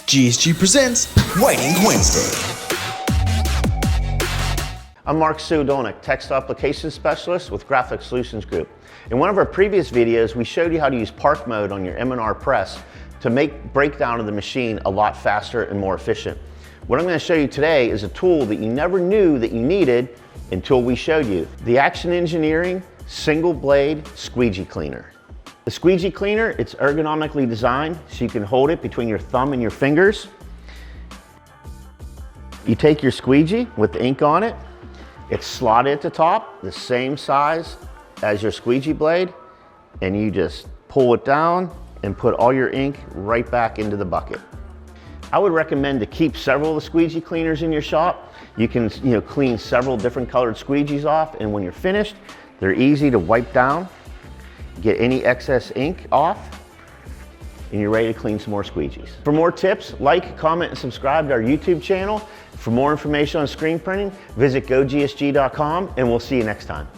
GSG presents White Ink Wednesday. I'm Mark Sudonik, Textile Application Specialist with Graphic Solutions Group. In one of our previous videos, we showed you how to use park mode on your M&R press to make breakdown of the machine a lot faster and more efficient. What I'm going to show you today is a tool that you never knew that you needed until we showed you. The Action Engineering Single Blade Squeegee Cleaner. The Squeegee Cleaner, it's ergonomically designed so you can hold it between your thumb and your fingers. You take your squeegee with the ink on it. It's slotted at the top, the same size as your squeegee blade, and you just pull it down and put all your ink right back into the bucket. I would recommend to keep several of the squeegee cleaners in your shop. You can clean several different colored squeegees off, and when you're finished, they're easy to wipe down, get any excess ink off, and you're ready to clean some more squeegees. For more tips, like, comment, and subscribe to our YouTube channel. For more information on screen printing, visit gogsg.com, and we'll see you next time.